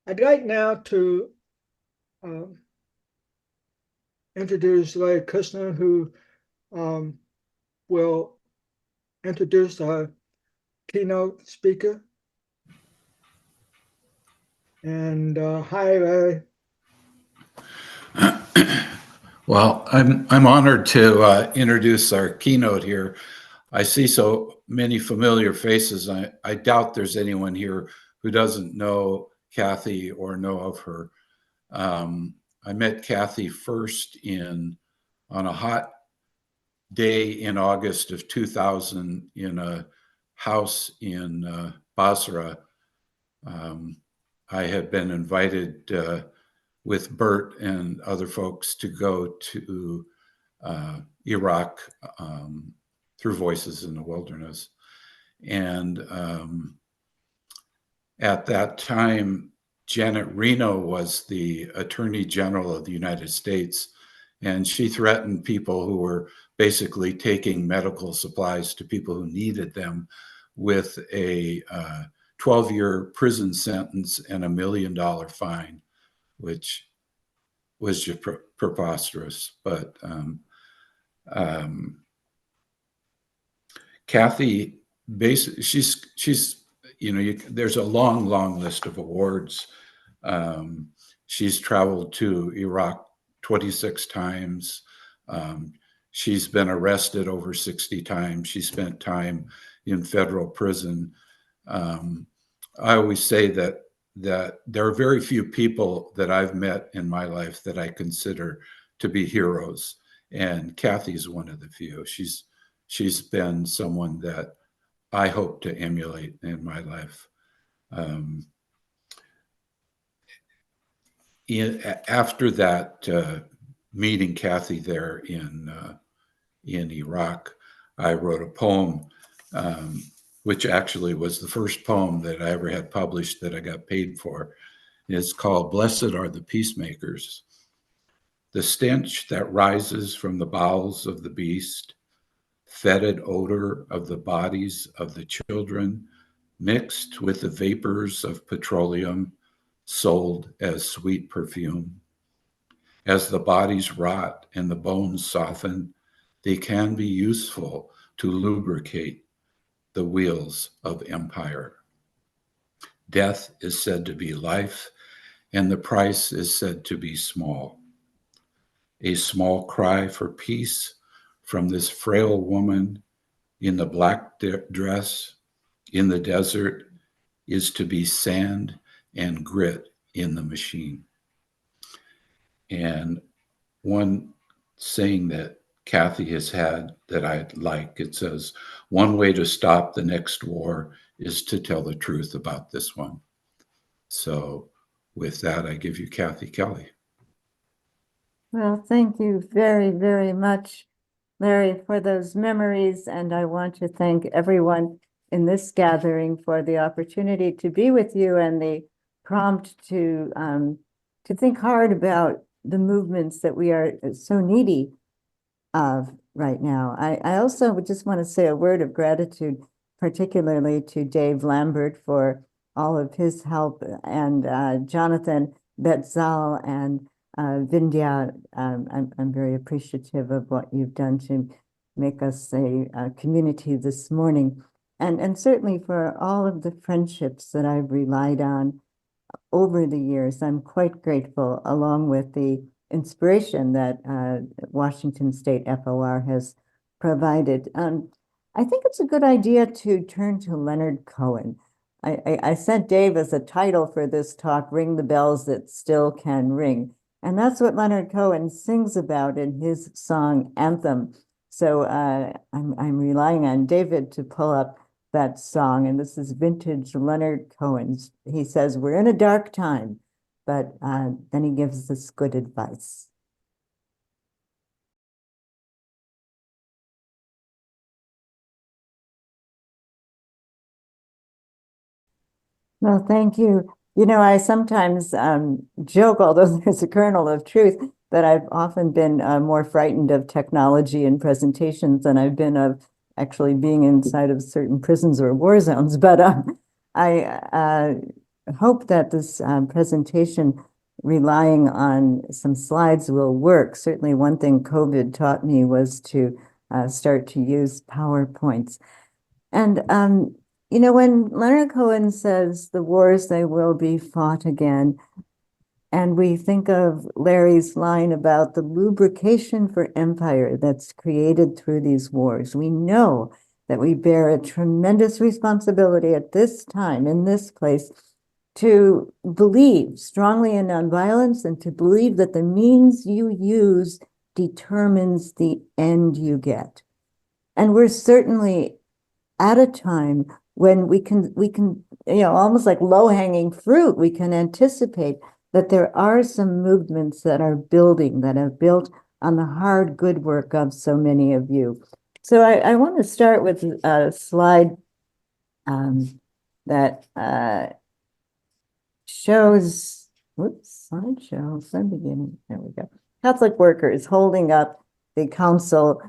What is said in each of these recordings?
I'd like now to um, introduce Larry Kushner, who um, will introduce our keynote speaker. And hi, Larry. Well, I'm honored to introduce our keynote here. I see so many familiar faces. I doubt there's anyone here who doesn't know Kathy or know of her. I met Kathy first on a hot day in August of 2000 in a house in Basra. Um, I had been invited with Bert and other folks to go to Iraq through Voices in the Wilderness. And at that time, Janet Reno was the Attorney General of the United States, and she threatened people who were basically taking medical supplies to people who needed them with a 12-year prison sentence and $1 million fine, which was just preposterous. But Kathy, basically, she's there's a long list of awards. She's traveled to Iraq 26 times. She's been arrested over 60 times. She spent time in federal prison. I always say that there are very few people that I've met in my life that I consider to be heroes, and Kathy's one of the few. She's been someone that I hope to emulate in my life. After that meeting Kathy there in Iraq, I wrote a poem, which actually was the first poem that I ever had published that I got paid for. It's called "Blessed Are the Peacemakers." The stench that rises from the bowels of the beast, fetid odor of the bodies of the children, mixed with the vapors of petroleum, sold as sweet perfume. As the bodies rot and the bones soften, they can be useful to lubricate the wheels of empire. Death is said to be life, and the price is said to be small. A small cry for peace from this frail woman in the black dress in the desert is to be sand and grit in the machine. And one saying that Kathy has had that I like, it says, one way to stop the next war is to tell the truth about this one. So with that, I give you Kathy Kelly. Well, thank you very, very much, Larry, for those memories. And I want to thank everyone in this gathering for the opportunity to be with you and the prompt to think hard about the movements that we are so needy of right now. I also would just want to say a word of gratitude, particularly to Dave Lambert for all of his help, and Jonathan Betzal and Vindhya. I'm very appreciative of what you've done to make us a community this morning, and certainly for all of the friendships that I've relied on over the years. I'm quite grateful, along with the inspiration that Washington State FOR has provided. I think it's a good idea to turn to Leonard Cohen. I sent Dave as a title for this talk, "Ring the Bells That Still Can Ring." And that's what Leonard Cohen sings about in his song Anthem. So I'm relying on David to pull up that song, and this is vintage Leonard Cohen's. He says, "We're in a dark time," but then he gives us good advice. Well, thank you. You know, I sometimes joke, although there's a kernel of truth, that I've often been more frightened of technology and presentations than I've been of actually being inside of certain prisons or war zones. But I hope that this presentation, relying on some slides, will work. Certainly one thing COVID taught me was to start to use PowerPoints. And, you know, when Leonard Cohen says the wars, they will be fought again, and we think of Larry's line about the lubrication for empire that's created through these wars, we know that we bear a tremendous responsibility at this time, in this place, to believe strongly in nonviolence and to believe that the means you use determines the end you get. And we're certainly at a time when we can, you know, almost like low-hanging fruit, we can anticipate that there are some movements that are building, that have built on the hard, good work of so many of you. So I want to start with a slide that shows, whoops, slideshow from beginning. There we go. Catholic workers holding up the council,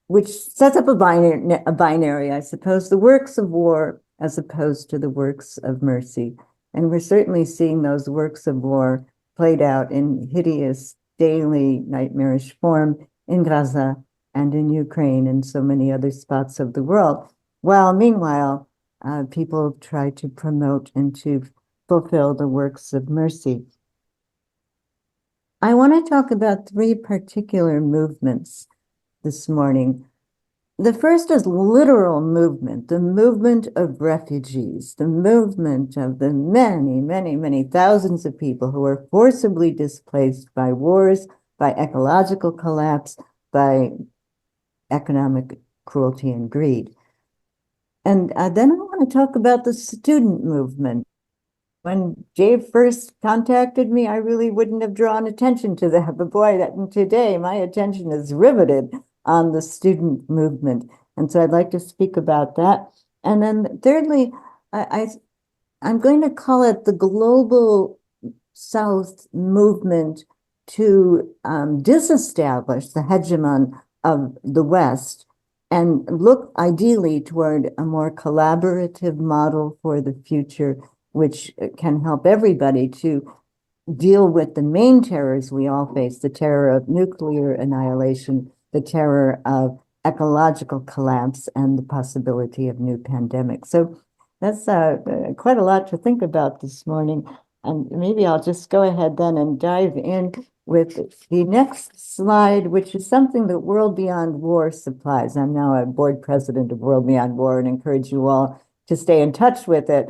which sets up a binary, I suppose, the works of war as opposed to the works of mercy. And we're certainly seeing those works of war played out in hideous, daily, nightmarish form in Gaza and in Ukraine and so many other spots of the world. While meanwhile, people try to promote and to fulfill the works of mercy. I want to talk about three particular movements this morning. The first is literal movement, the movement of refugees, the movement of the many, many, many thousands of people who are forcibly displaced by wars, by ecological collapse, by economic cruelty and greed. And then I want to talk about the student movement. When Jay first contacted me, I really wouldn't have drawn attention to that, but boy, today my attention is riveted on the student movement. And so I'd like to speak about that. And then thirdly, I'm going to call it the Global South movement to disestablish the hegemon of the West and look ideally toward a more collaborative model for the future, which can help everybody to deal with the main terrors we all face, the terror of nuclear annihilation, the terror of ecological collapse, and the possibility of new pandemics. So that's quite a lot to think about this morning. And maybe I'll just go ahead then and dive in with the next slide, which is something that World Beyond War supplies. I'm now a board president of World Beyond War and encourage you all to stay in touch with it.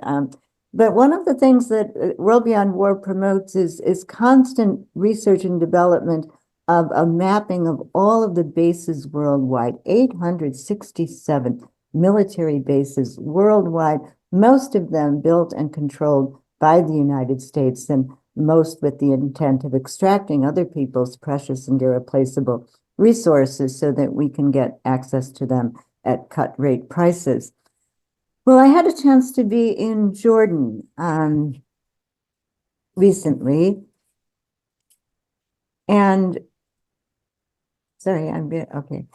But one of the things that World Beyond War promotes is constant research and development of a mapping of all of the bases worldwide, 867 military bases worldwide, most of them built and controlled by the United States, and most with the intent of extracting other people's precious and irreplaceable resources so that we can get access to them at cut rate prices. Well, I had a chance to be in Jordan recently, and sorry, okay.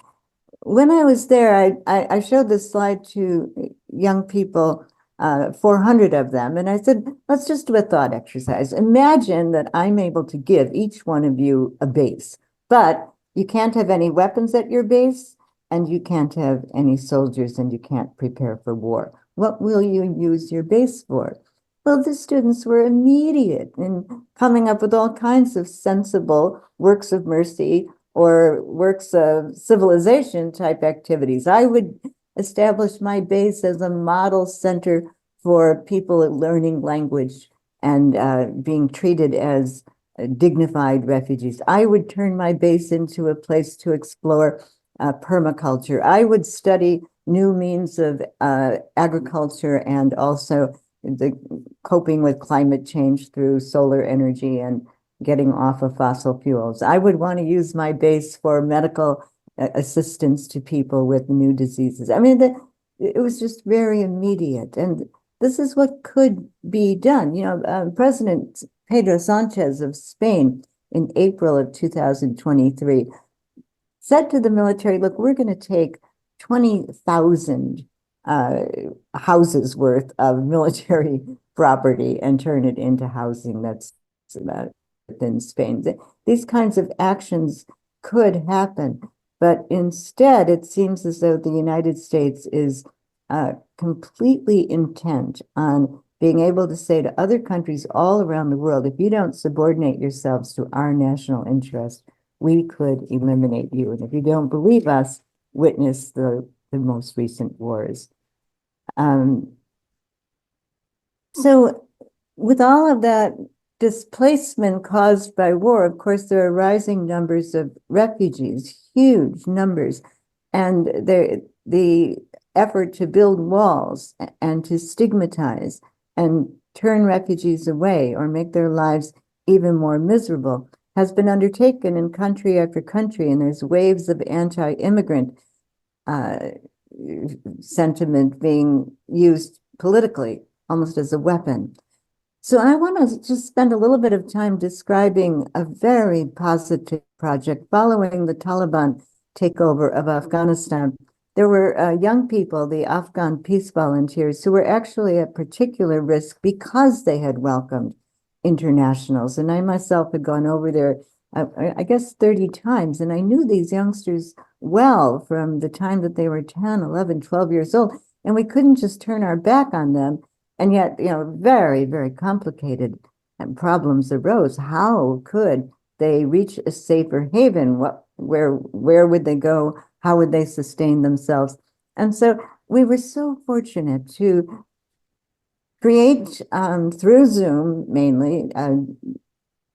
When I was there, I showed this slide to young people, 400 of them, and I said, let's just do a thought exercise. Imagine that I'm able to give each one of you a base, but you can't have any weapons at your base, and you can't have any soldiers, and you can't prepare for war. What will you use your base for? Well, the students were immediate in coming up with all kinds of sensible works of mercy or works of civilization type activities. I would establish my base as a model center for people learning language and being treated as dignified refugees. I would turn my base into a place to explore permaculture. I would study new means of agriculture and also the coping with climate change through solar energy and getting off of fossil fuels. I would want to use my base for medical assistance to people with new diseases. I mean, it was just very immediate. And this is what could be done. You know, President Pedro Sanchez of Spain in April of 2023 said to the military, look, we're going to take 20,000 houses worth of military property and turn it into housing that's within Spain. These kinds of actions could happen, but instead it seems as though the United States is completely intent on being able to say to other countries all around the world, if you don't subordinate yourselves to our national interest, we could eliminate you. And if you don't believe us, witness the most recent wars. So with all of that displacement caused by war, of course, there are rising numbers of refugees, huge numbers, and the effort to build walls and to stigmatize and turn refugees away or make their lives even more miserable has been undertaken in country after country, and there's waves of anti-immigrant sentiment being used politically, almost as a weapon. So I want to just spend a little bit of time describing a very positive project following the Taliban takeover of Afghanistan. There were young people, the Afghan peace volunteers, who were actually at particular risk because they had welcomed internationals. And I myself had gone over there, I guess 30 times, and I knew these youngsters well from the time that they were 10, 11, 12 years old, and we couldn't just turn our back on them. And yet, very, very complicated problems arose. How could they reach a safer haven? Where would they go? How would they sustain themselves? And so we were so fortunate to create, through Zoom mainly, an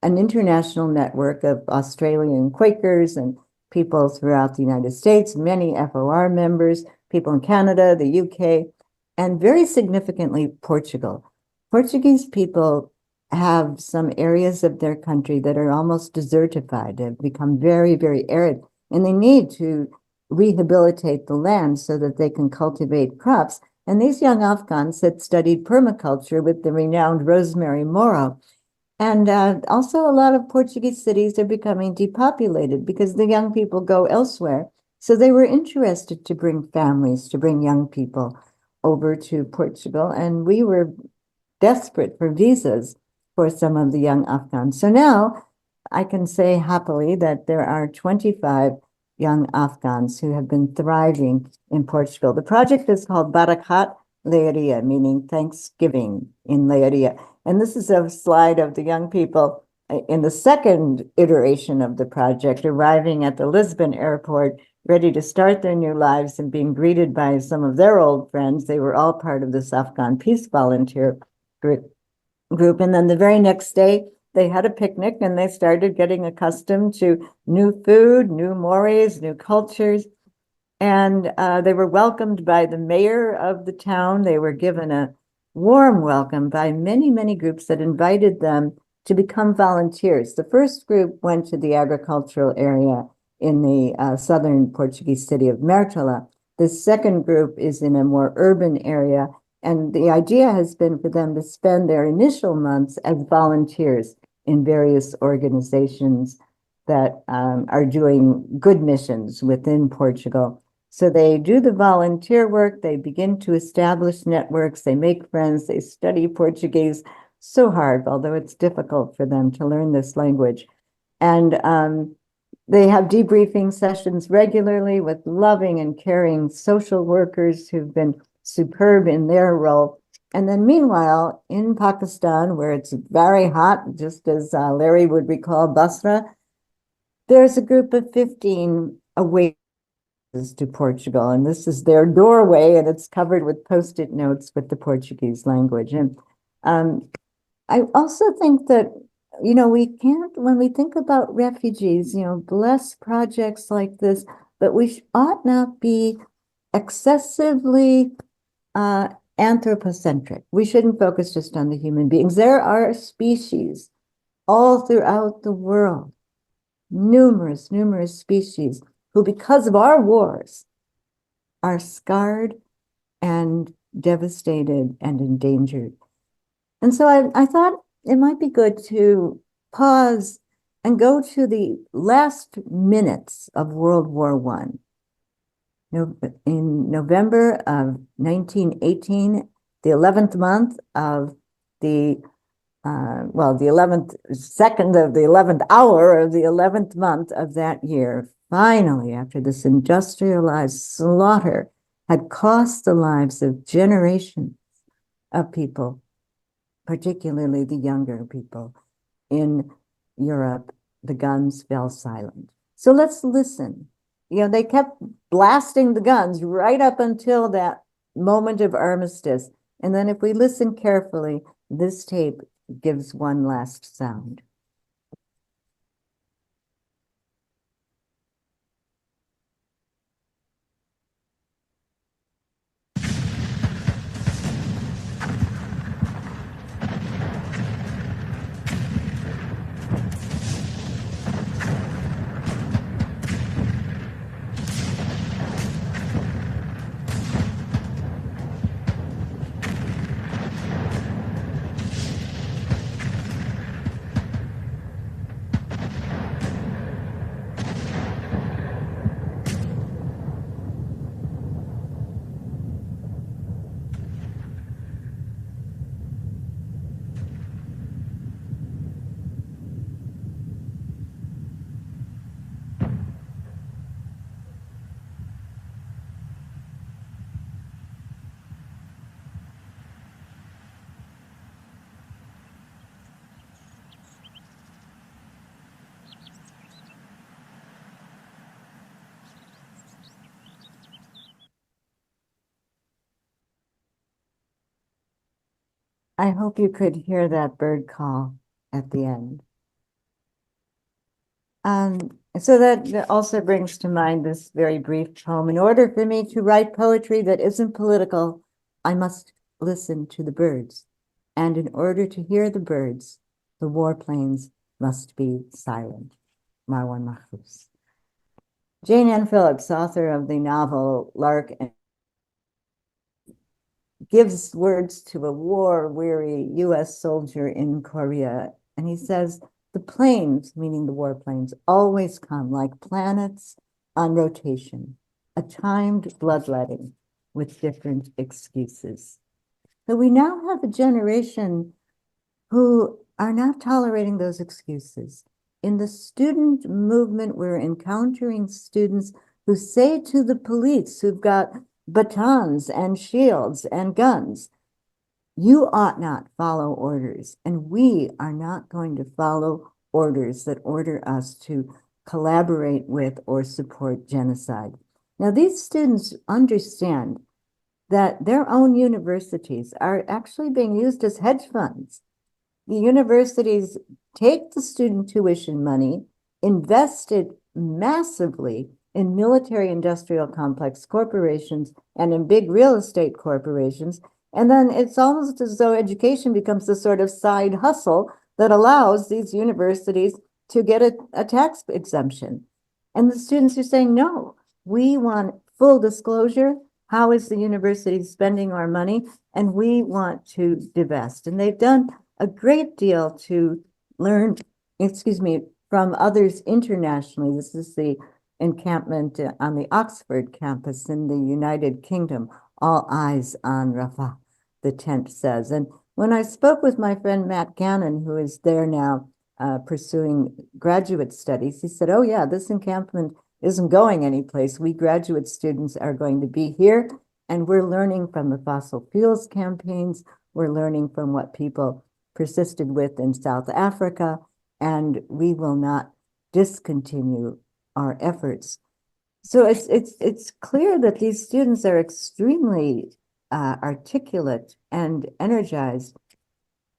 international network of Australian Quakers and people throughout the United States, many FOR members, people in Canada, the UK, and very significantly, Portugal. Portuguese people have some areas of their country that are almost desertified, have become very, very arid, and they need to rehabilitate the land so that they can cultivate crops. And these young Afghans had studied permaculture with the renowned Rosemary Moro. And also a lot of Portuguese cities are becoming depopulated because the young people go elsewhere. So they were interested to bring families, to bring young people over to Portugal, and we were desperate for visas for some of the young Afghans. So now I can say happily that there are 25 young Afghans who have been thriving in Portugal. The project is called Barakat Leiria, meaning Thanksgiving in Leiria. And this is a slide of the young people in the second iteration of the project, arriving at the Lisbon airport, ready to start their new lives and being greeted by some of their old friends. They were all part of this Afghan peace volunteer group. And then the very next day, they had a picnic and they started getting accustomed to new food, new mores, new cultures. And they were welcomed by the mayor of the town. They were given a warm welcome by many, many groups that invited them to become volunteers. The first group went to the agricultural area in the southern Portuguese city of Mértola. The second group is in a more urban area, and the idea has been for them to spend their initial months as volunteers in various organizations that are doing good missions within Portugal. So they do the volunteer work, they begin to establish networks, they make friends, they study Portuguese so hard, although it's difficult for them to learn this language. And they have debriefing sessions regularly with loving and caring social workers who've been superb in their role. And then meanwhile, in Pakistan, where it's very hot, just as Larry would recall Basra, there's a group of 15 away to Portugal, and this is their doorway, and it's covered with post-it notes with the Portuguese language. And I also think that, we can't, when we think about refugees, bless projects like this, but we ought not be excessively anthropocentric. We shouldn't focus just on the human beings. There are species all throughout the world, numerous species who, because of our wars, are scarred and devastated and endangered. And so I thought it might be good to pause and go to the last minutes of World War I. in November of 1918, the 11th month of the the 11th second of the 11th hour of the 11th month of that year, finally, after this industrialized slaughter had cost the lives of generations of people, particularly the younger people in Europe, the guns fell silent. So let's listen. They kept blasting the guns right up until that moment of armistice. And then if we listen carefully, this tape gives one last sound. I hope you could hear that bird call at the end. So that also brings to mind this very brief poem. In order for me to write poetry that isn't political, I must listen to the birds. And in order to hear the birds, the warplanes must be silent. Marwan Mahfouz. Jane Ann Phillips, author of the novel Lark, gives words to a war-weary U.S. soldier in Korea. And he says, the planes, meaning the warplanes, always come like planets on rotation, a timed bloodletting with different excuses. So we now have a generation who are not tolerating those excuses. In the student movement, we're encountering students who say to the police who've got batons and shields and guns, you ought not follow orders, and we are not going to follow orders that order us to collaborate with or support genocide. Now, these students understand that their own universities are actually being used as hedge funds. The universities take the student tuition money, invest it massively in military industrial complex corporations and in big real estate corporations. And then it's almost as though education becomes a sort of side hustle that allows these universities to get a tax exemption. And the students are saying, no, we want full disclosure. How is the university spending our money? And we want to divest. And they've done a great deal to learn, from others internationally. This is the encampment on the Oxford campus in the United Kingdom. All eyes on Rafah, the tent says. And when I spoke with my friend Matt Gannon, who is there now pursuing graduate studies, he said, oh yeah, this encampment isn't going anyplace. We graduate students are going to be here, and we're learning from the fossil fuels campaigns. We're learning from what people persisted with in South Africa, and we will not discontinue our efforts. So it's clear that these students are extremely articulate and energized.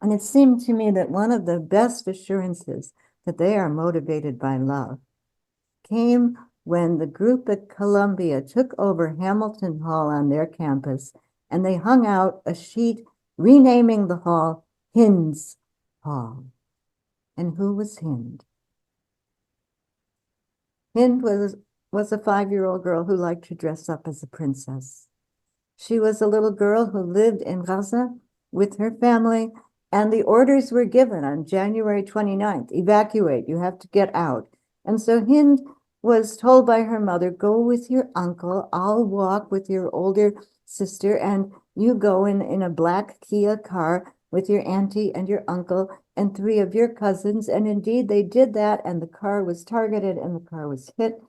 And it seemed to me that one of the best assurances that they are motivated by love came when the group at Columbia took over Hamilton Hall on their campus, and they hung out a sheet renaming the hall Hind's Hall. And who was Hind? Hind was a 5-year-old girl who liked to dress up as a princess. She was a little girl who lived in Gaza with her family, and the orders were given on January 29th, evacuate, you have to get out. And so Hind was told by her mother, go with your uncle, I'll walk with your older sister, and you go in a black Kia car with your auntie and your uncle and 3 of your cousins. And indeed, they did that, and the car was targeted and the car was hit,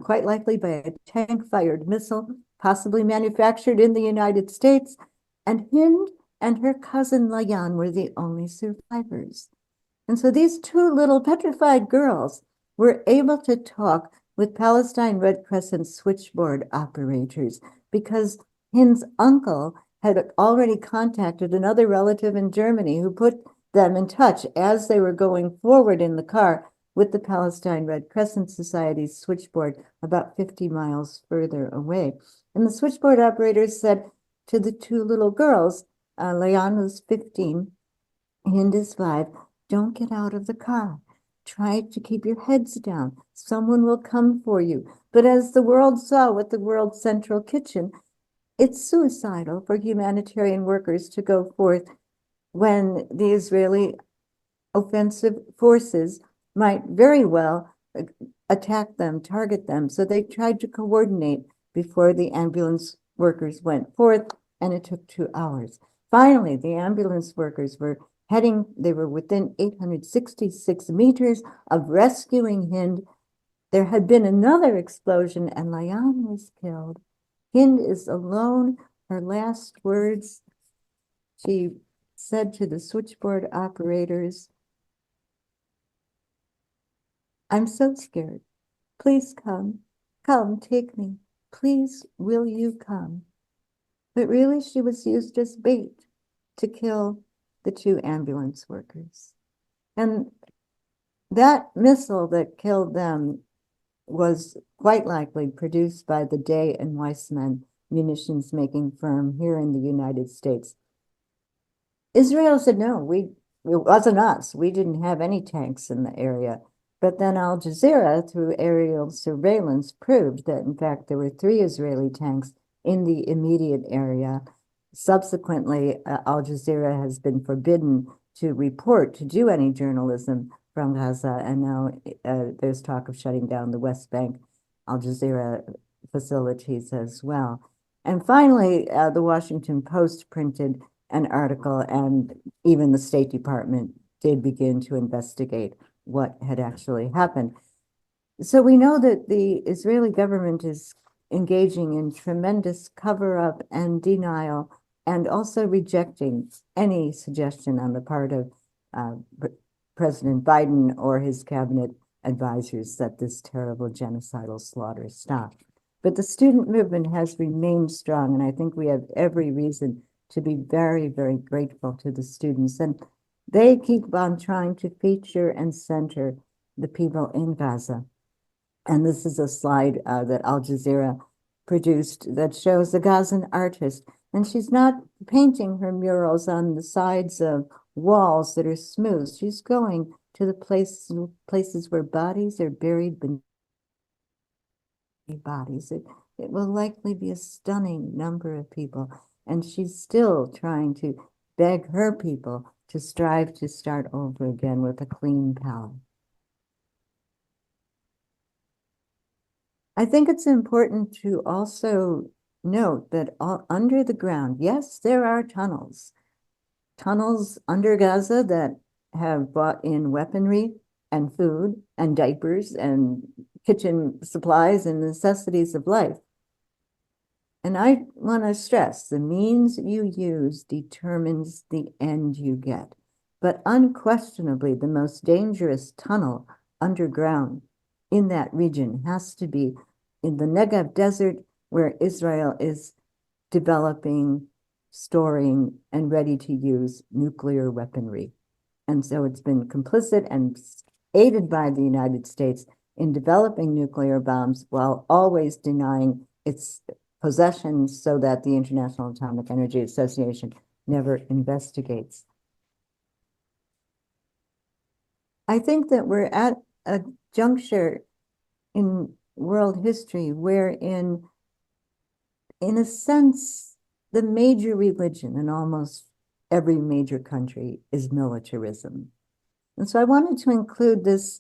quite likely by a tank-fired missile, possibly manufactured in the United States. And Hind and her cousin Layan were the only survivors. And so these 2 little petrified girls were able to talk with Palestine Red Crescent switchboard operators because Hind's uncle had already contacted another relative in Germany who put them in touch as they were going forward in the car with the Palestine Red Crescent Society's switchboard about 50 miles further away. And the switchboard operators said to the 2 little girls, Leon was 15, Hind is 5, don't get out of the car. Try to keep your heads down. Someone will come for you. But as the world saw with the World Central Kitchen, it's suicidal for humanitarian workers to go forth when the Israeli offensive forces might very well attack them, target them. So they tried to coordinate before the ambulance workers went forth, and it took 2 hours. Finally, the ambulance workers were heading, they were within 866 meters of rescuing Hind. There had been another explosion and Layan was killed. Hind is alone. Her last words, she said to the switchboard operators, I'm so scared. Please come. Come, take me. Please, will you come? But really, she was used as bait to kill the 2 ambulance workers. And that missile that killed them was quite likely produced by the Day and Weissman munitions making firm here in the United States. Israel said, no, it wasn't us. We didn't have any tanks in the area. But then Al Jazeera, through aerial surveillance, proved that, in fact, there were 3 Israeli tanks in the immediate area. Subsequently, Al Jazeera has been forbidden to report, to do any journalism from Gaza, and now there's talk of shutting down the West Bank Al Jazeera facilities as well. And finally, the Washington Post printed an article, and even the State Department did begin to investigate what had actually happened. So we know that the Israeli government is engaging in tremendous cover-up and denial, and also rejecting any suggestion on the part of President Biden or his cabinet advisors that this terrible genocidal slaughter stop. But the student movement has remained strong, and I think we have every reason to be very, very grateful to the students. And they keep on trying to feature and center the people in Gaza. And this is a slide that Al Jazeera produced that shows a Gazan artist. And she's not painting her murals on the sides of walls that are smooth. She's going to the places where bodies are buried beneath bodies. It will likely be a stunning number of people. And she's still trying to beg her people to strive to start over again with a clean palette. I think it's important to also note that under the ground, yes, there are tunnels under Gaza that have brought in weaponry and food and diapers and kitchen supplies and necessities of life. And I want to stress, the means you use determines the end you get. But unquestionably, the most dangerous tunnel underground in that region has to be in the Negev desert, where Israel is developing, storing, and ready to use nuclear weaponry. And so it's been complicit and aided by the United States in developing nuclear bombs while always denying its possession, so that the International Atomic Energy Association never investigates. I think that we're at a juncture in world history wherein, in a sense, the major religion in almost every major country is militarism. And so I wanted to include this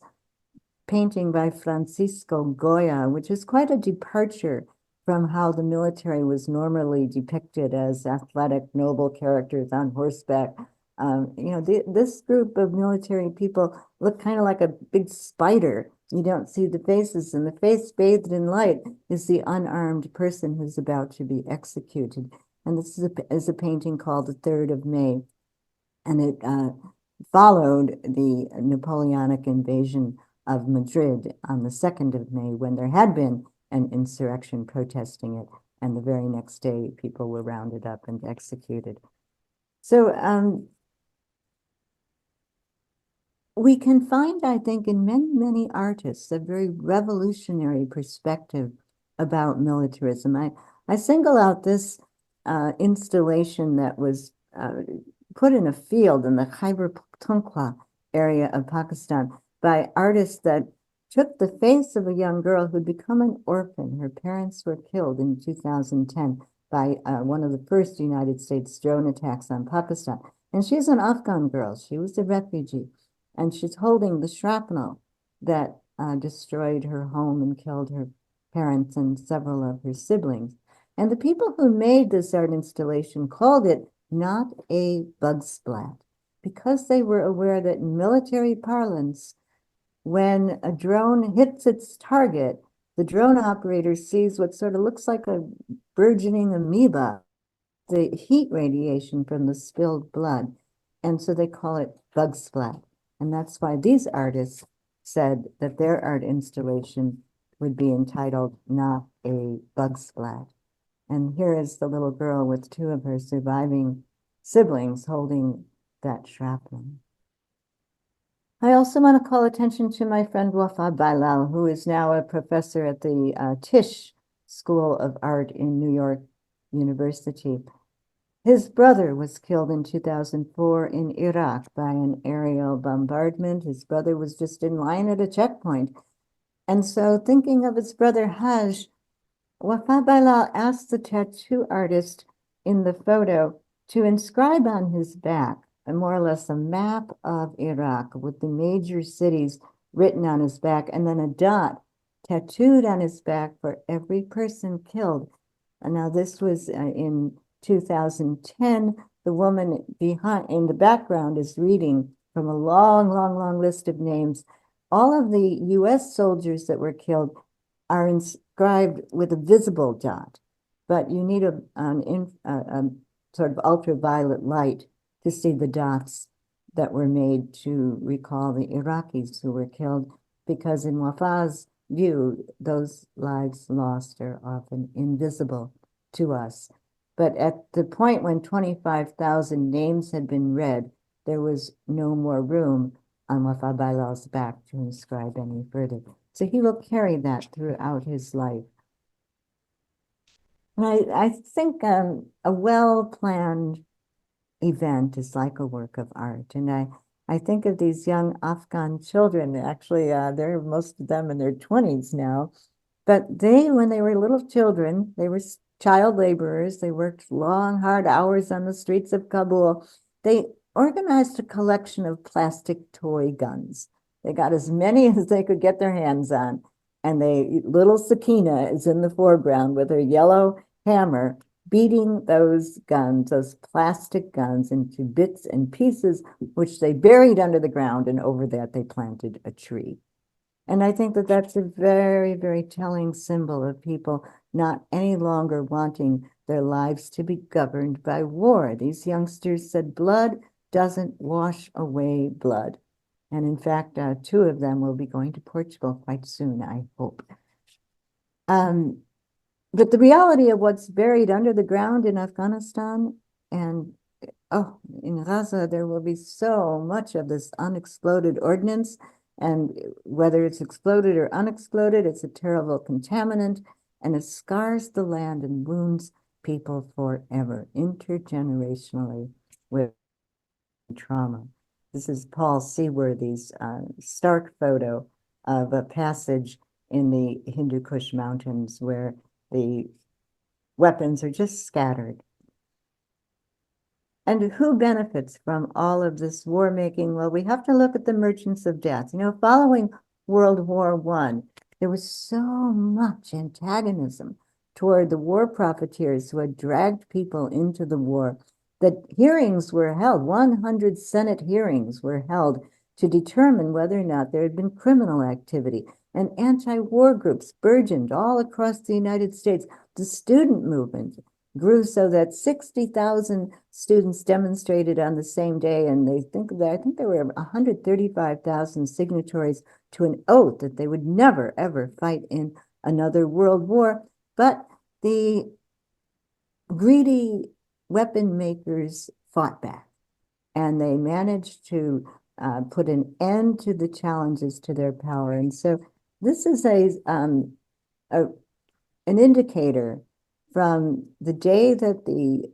painting by Francisco Goya, which is quite a departure from how the military was normally depicted as athletic, noble characters on horseback. This group of military people look kind of like a big spider. You don't see the faces, and the face bathed in light is the unarmed person who's about to be executed. And this is a painting called The 3rd of May. And it followed the Napoleonic invasion of Madrid on the 2nd of May, when there had been an insurrection protesting it. And the very next day, people were rounded up and executed. So we can find, I think, in many, many artists, a very revolutionary perspective about militarism. I single out this installation that was put in a field in the Khyber Pakhtunkhwa area of Pakistan by artists that took the face of a young girl who'd become an orphan. Her parents were killed in 2010 by one of the first United States drone attacks on Pakistan. And she's an Afghan girl. She was a refugee. And she's holding the shrapnel that destroyed her home and killed her parents and several of her siblings. And the people who made this art installation called it not a bug splat, because they were aware that in military parlance, when a drone hits its target, the drone operator sees what sort of looks like a burgeoning amoeba, the heat radiation from the spilled blood. And so they call it bug splat. And that's why these artists said that their art installation would be entitled Not a Bug Splat. And here is the little girl with 2 of her surviving siblings holding that shrapnel. I also want to call attention to my friend WWFOR Bailal, who is now a professor at the Tisch School of Art in New York University. His brother was killed in 2004 in Iraq by an aerial bombardment. His brother was just in line at a checkpoint. And so, thinking of his brother Haj, WWFOR Bailal asked the tattoo artist in the photo to inscribe on his back more or less a map of Iraq with the major cities written on his back, and then a dot tattooed on his back for every person killed. And now this was in 2010. The woman behind in the background is reading from a long, long, long list of names. All of the US soldiers that were killed are inscribed with a visible dot, but you need a sort of ultraviolet light to see the dots that were made to recall the Iraqis who were killed, because in WWFOR's view, those lives lost are often invisible to us. But at the point when 25,000 names had been read, there was no more room on WWFOR Bailal's back to inscribe any further. So he will carry that throughout his life. And I think a well-planned event is like a work of art. And I think of these young Afghan children. Actually, they're most of them in their 20s now. But when they were little children, they were child laborers. They worked long, hard hours on the streets of Kabul. They organized a collection of plastic toy guns. They got as many as they could get their hands on. And little Sakina is in the foreground with her yellow hammer, beating those guns, those plastic guns, into bits and pieces, which they buried under the ground, and over that they planted a tree. And I think that that's a very, very telling symbol of people not any longer wanting their lives to be governed by war. These youngsters said blood doesn't wash away blood. And in fact, 2 of them will be going to Portugal quite soon, I hope. But the reality of what's buried under the ground in Afghanistan and in Gaza, there will be so much of this unexploded ordnance. And whether it's exploded or unexploded, it's a terrible contaminant, and it scars the land and wounds people forever, intergenerationally, with trauma. This is Paul Seaworthy's stark photo of a passage in the Hindu Kush Mountains where the weapons are just scattered. And who benefits from all of this war making? Well, we have to look at the merchants of death. Following World War I, there was so much antagonism toward the war profiteers who had dragged people into the war that hearings were held, 100 Senate hearings were held to determine whether or not there had been criminal activity. And anti-war groups burgeoned all across the United States. The student movement grew so that 60,000 students demonstrated on the same day, and I think there were 135,000 signatories to an oath that they would never, ever fight in another world war. But the greedy weapon makers fought back, and they managed to put an end to the challenges to their power. And so this is an indicator from the day that the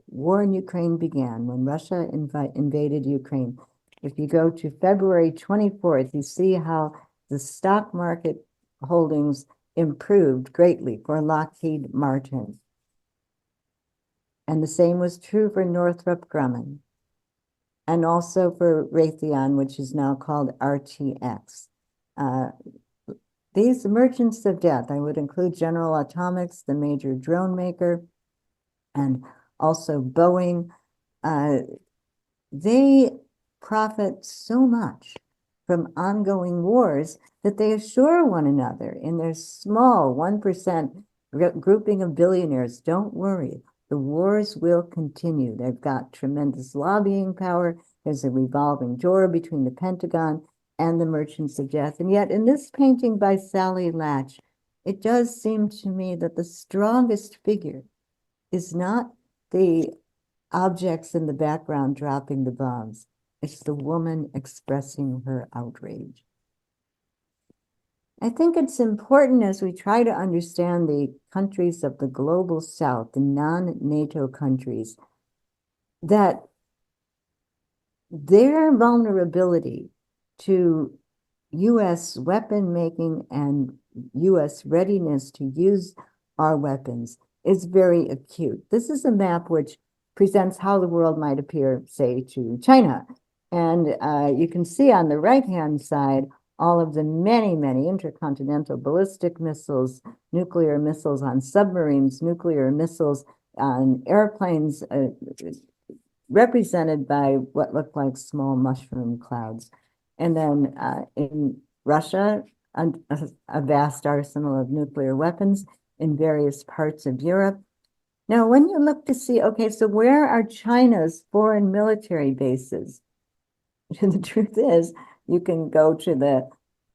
war in Ukraine began, when Russia invaded Ukraine. If you go to February 24th, you see how the stock market holdings improved greatly for Lockheed Martin. And the same was true for Northrop Grumman, and also for Raytheon, which is now called RTX. These merchants of death, I would include General Atomics, the major drone maker, and also Boeing. They profit so much from ongoing wars that they assure one another in their small 1% grouping of billionaires, don't worry, the wars will continue. They've got tremendous lobbying power. There's a revolving door between the Pentagon and the merchants of death. And yet in this painting by Sally Latch, it does seem to me that the strongest figure is not the objects in the background dropping the bombs. It's the woman expressing her outrage. I think it's important as we try to understand the countries of the global south, the non-NATO countries, that their vulnerability to U.S. weapon making and U.S. readiness to use our weapons is very acute. This is a map which presents how the world might appear, say, to China. And you can see on the right-hand side all of the many, many intercontinental ballistic missiles, nuclear missiles on submarines, nuclear missiles on airplanes, represented by what look like small mushroom clouds. And then in Russia, a vast arsenal of nuclear weapons in various parts of Europe. Now, when you look to see, okay, so where are China's foreign military bases? The truth is, you can go to the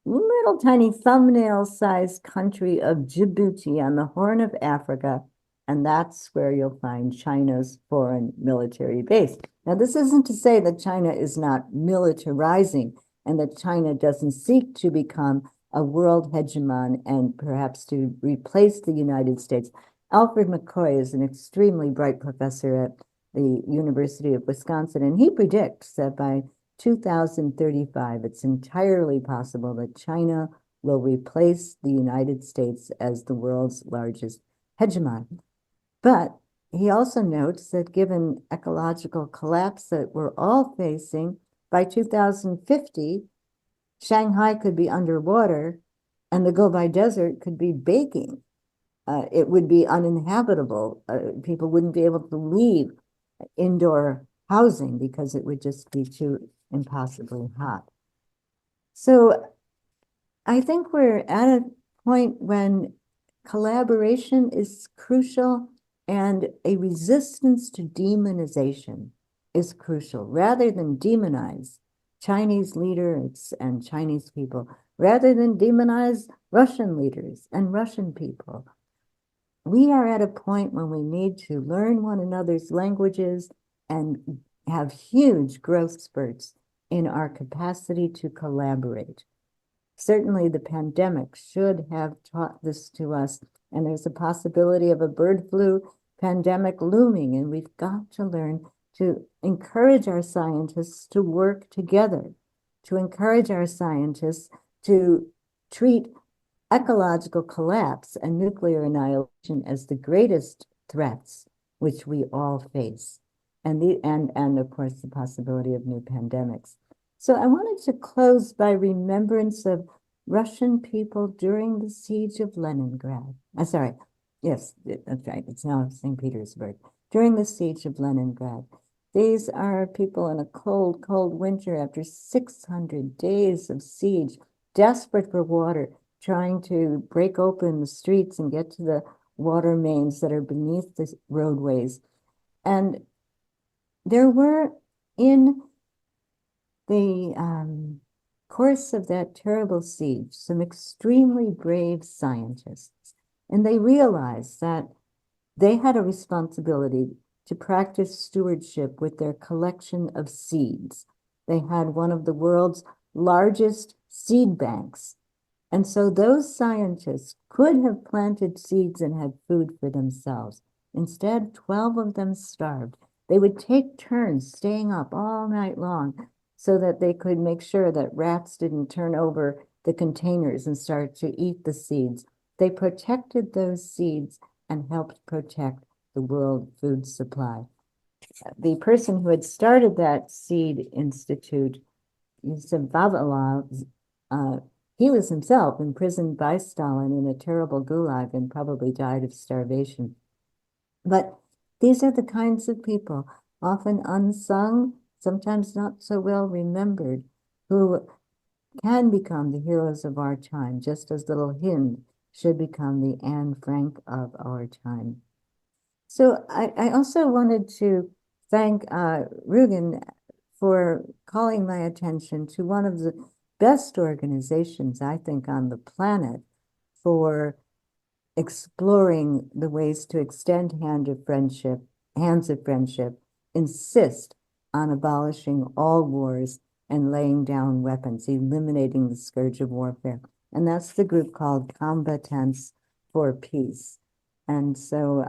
little tiny thumbnail-sized country of Djibouti on the Horn of Africa, and that's where you'll find China's foreign military base. Now, this isn't to say that China is not militarizing and that China doesn't seek to become a world hegemon and perhaps to replace the United States. Alfred McCoy is an extremely bright professor at the University of Wisconsin, and he predicts that by 2035, it's entirely possible that China will replace the United States as the world's largest hegemon. But he also notes that given ecological collapse that we're all facing, by 2050, Shanghai could be underwater and the Gobi Desert could be baking. It would be uninhabitable. People wouldn't be able to leave indoor housing because it would just be too impossibly hot. So I think we're at a point when collaboration is crucial and a resistance to demonization is crucial. Rather than demonize Chinese leaders and Chinese people, rather than demonize Russian leaders and Russian people, we are at a point when we need to learn one another's languages and have huge growth spurts in our capacity to collaborate. Certainly the pandemic should have taught this to us, and there's a possibility of a bird flu pandemic looming, and we've got to learn to encourage our scientists to work together, to encourage our scientists to treat ecological collapse and nuclear annihilation as the greatest threats which we all face, and of course the possibility of new pandemics. So I wanted to close by remembrance of Russian people during the siege of Leningrad. Sorry, yes, that's right. It's now St. Petersburg. During the siege of Leningrad. These are people in a cold, cold winter after 600 days of siege, desperate for water, trying to break open the streets and get to the water mains that are beneath the roadways. And there were, in the course of that terrible siege, some extremely brave scientists, and they realized that they had a responsibility to practice stewardship with their collection of seeds. They had one of the world's largest seed banks. And so those scientists could have planted seeds and had food for themselves. Instead, 12 of them starved. They would take turns staying up all night long so that they could make sure that rats didn't turn over the containers and start to eat the seeds. They protected those seeds and helped protect the world food supply. The person who had started that seed institute, Yusuf Vavilov, he was himself imprisoned by Stalin in a terrible gulag and probably died of starvation. But these are the kinds of people, often unsung, sometimes not so well remembered, who can become the heroes of our time, just as little Hind should become the Anne Frank of our time. So I also wanted to thank Rugen for calling my attention to one of the best organizations, I think, on the planet for exploring the ways to extend hands of friendship, insist on abolishing all wars and laying down weapons, eliminating the scourge of warfare. And that's the group called Combatants for Peace. And so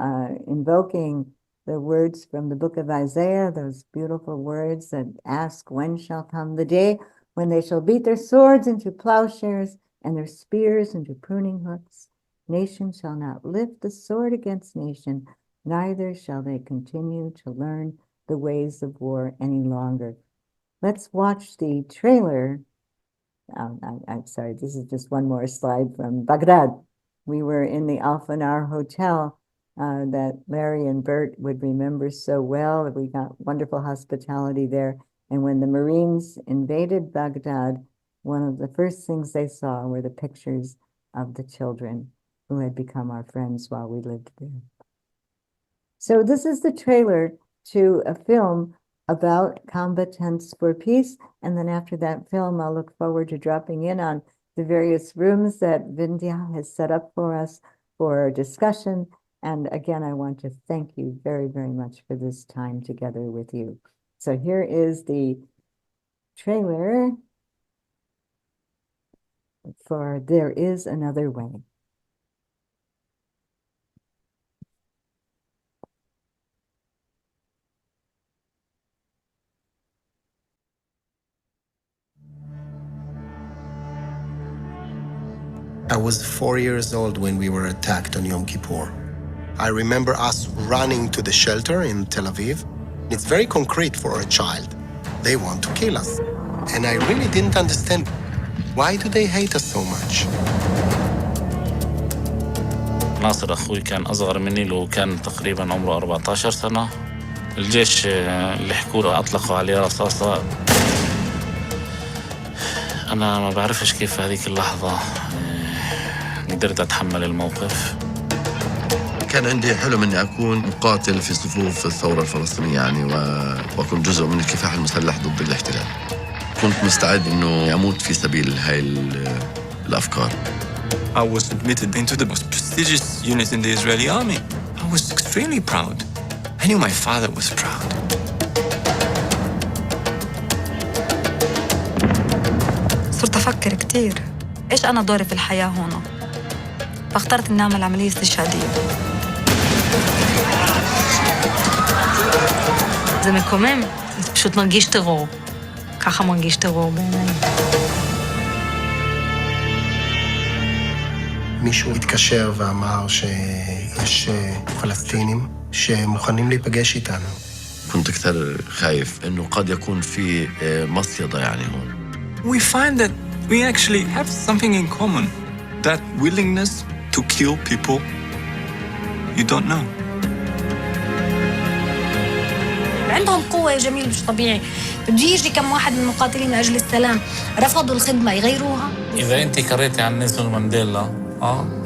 invoking the words from the book of Isaiah, those beautiful words that ask, when shall come the day when they shall beat their swords into plowshares and their spears into pruning hooks? Nation shall not lift the sword against nation, neither shall they continue to learn the ways of war any longer. Let's watch the trailer. I'm sorry, this is just one more slide from Baghdad. We were in the Alfanar Hotel that Larry and Bert would remember so well. We got wonderful hospitality there. And when the Marines invaded Baghdad, one of the first things they saw were the pictures of the children who had become our friends while we lived there. So this is the trailer to a film about Combatants for Peace. And then after that film, I'll look forward to dropping in on the various rooms that Vindhya has set up for us for discussion. And again, I want to thank you very, very much for this time together with you. So here is the trailer for There Is Another Way. I was 4 years old when we were attacked on Yom Kippur. I remember us running to the shelter in Tel Aviv. It's very concrete for a child. They want to kill us. And I really didn't understand, why do they hate us so much? ناصر أخوي كان أصغر مني لو كان تقريبا عمره 14 سنة. الجيش اللي حكوا له أطلقوا عليه رصاصة. أنا ما بعرفش كيف في هذيك اللحظة قدرت أتحمل الموقف. كان عندي حلم أني أكون مقاتل في صفوف الثورة الفلسطينية يعني وأكون جزء من الكفاح المسلح ضد الاحتلال. كنت مستعد أنه أموت في سبيل هاي الأفكار. I was admitted into the most prestigious unit in the Israeli army. I was extremely proud. I knew my father was proud. صرت أفكر كتير إيش أنا دوري في الحياة هنا. فاخترت إني أعمل عملية استشهادية. זה מקומם, זה פשוט מרגיש טרור. ככה מרגיש טרור בעיניי. מישהו התקשר ואמר שיש פלסטינים שמוכנים להיפגש איתנו. كنت كثير خايف إنه قد يكون في مصيدة يعني هون. We find that we actually have something in common. That willingness to kill people you don't know. عندهم قوة يا جميل مش طبيعي. بده يجي كم واحد من المقاتلين لأجل السلام رفضوا الخدمة يغيروها. إذا أنت قريتي عن نيلسون مانديلا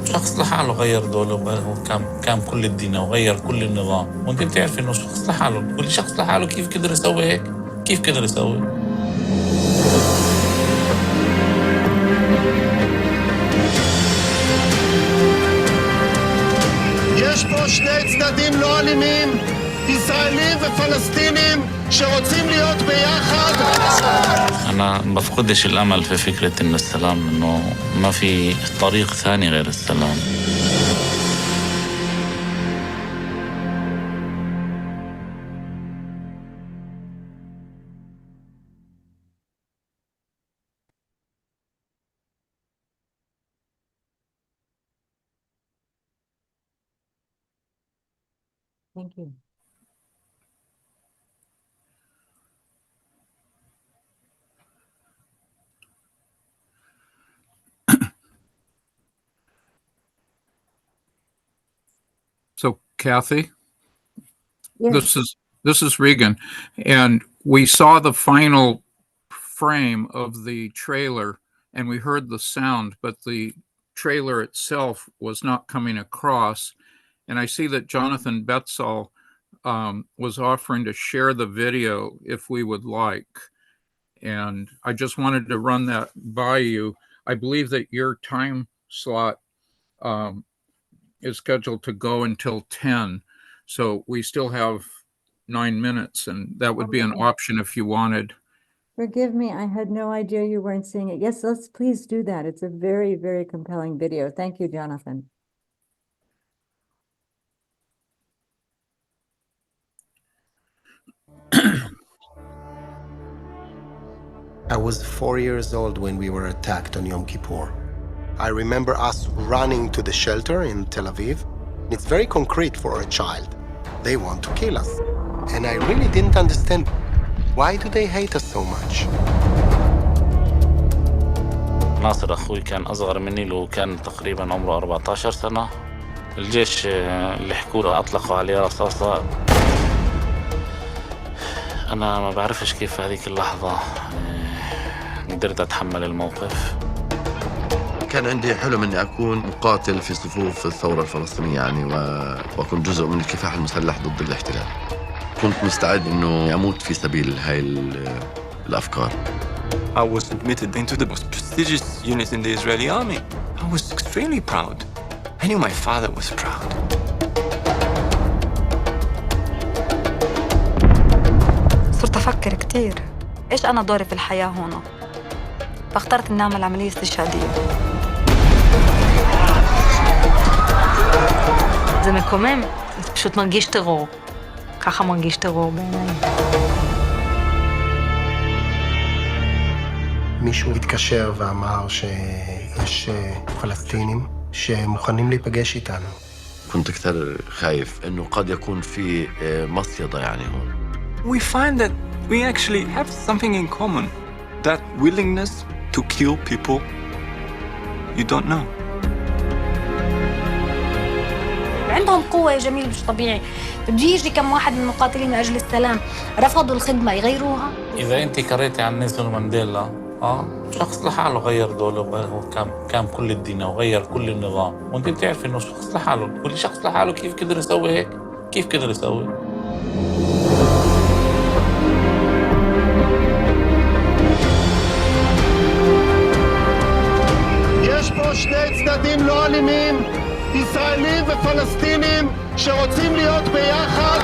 شخص لحاله غير دوله كان كل الدين وغير كل النظام، وأنت بتعرفي إنه شخص لحاله، كل شخص لحاله كيف قدر يسوي هيك؟ كيف قدر يسوي؟ יש פה שני צדדים לא אלימים, ישראלים ופלסטינים שרוצים להיות ביחד. أنا بفقدش الأمل في فكرة إن السلام إنه ما في طريق ثاني غير السلام. Thank you. So Kathy, Yes. this is Regan, and we saw the final frame of the trailer and we heard the sound, but the trailer itself was not coming across. And I see that Jonathan Betzall was offering to share the video if we would like. And I just wanted to run that by you. I believe that your time slot is scheduled to go until 10. So we still have 9 minutes, and that would be an Okay. option if you wanted. Forgive me, I had no idea you weren't seeing it. Yes, let's please do that. It's a very, very compelling video. Thank you, Jonathan. I was 4 years old when we were attacked on Yom Kippur. I remember us running to the shelter in Tel Aviv. It's very concrete for a child. They want to kill us. And I really didn't understand, why do they hate us so much? ناصر أخوي كان أصغر مني، له كان تقريبا عمره 14 سنة. الجيش اللي حكوا له أطلقوا عليه رصاصة. أنا ما بعرفش كيف في هذيك اللحظة قدرت أتحمل الموقف. كان عندي حلم اني اكون مقاتل في صفوف الثوره الفلسطينيه يعني واكون جزء من الكفاح المسلح ضد الاحتلال. كنت مستعد انه اموت في سبيل هاي الافكار. I was admitted into the most prestigious unit in the Israeli army. I was extremely proud. I knew my father was proud. صرت أفكر كتير إيش أنا دوري في الحياة هون. فاخترت إني أعمل عملية استشهادية. זה מקומם, זה פשוט מרגיש טרור. ככה מרגיש טרור בעיניי. מישהו התקשר ואמר שיש פלסטינים שמוכנים להיפגש איתנו. كنت كثير خايف انه قد يكون في مصيدة يعني هون. We find that we actually have something in common. That willingness to kill people you don't know. عندهم قوة يا جميل مش طبيعي. بده يجي كم واحد من المقاتلين لأجل السلام رفضوا الخدمة يغيروها. إذا أنت قريتي عن نيلسون مانديلا شخص لحاله غير دوله كان كل الدين وغير كل النظام، وأنت بتعرفي إنه شخص لحاله، كل شخص لحاله كيف قدر يسوي هيك؟ كيف قدر يسوي؟ יש פה שני צדדים לא אלימים, ישראלים ופלסטינים שרוצים להיות ביחד.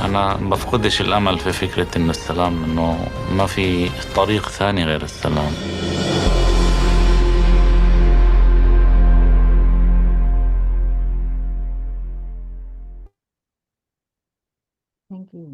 أنا بفقدش الأمل في فكرة إن السلام إنه ما في طريق ثاني غير السلام. Thank you.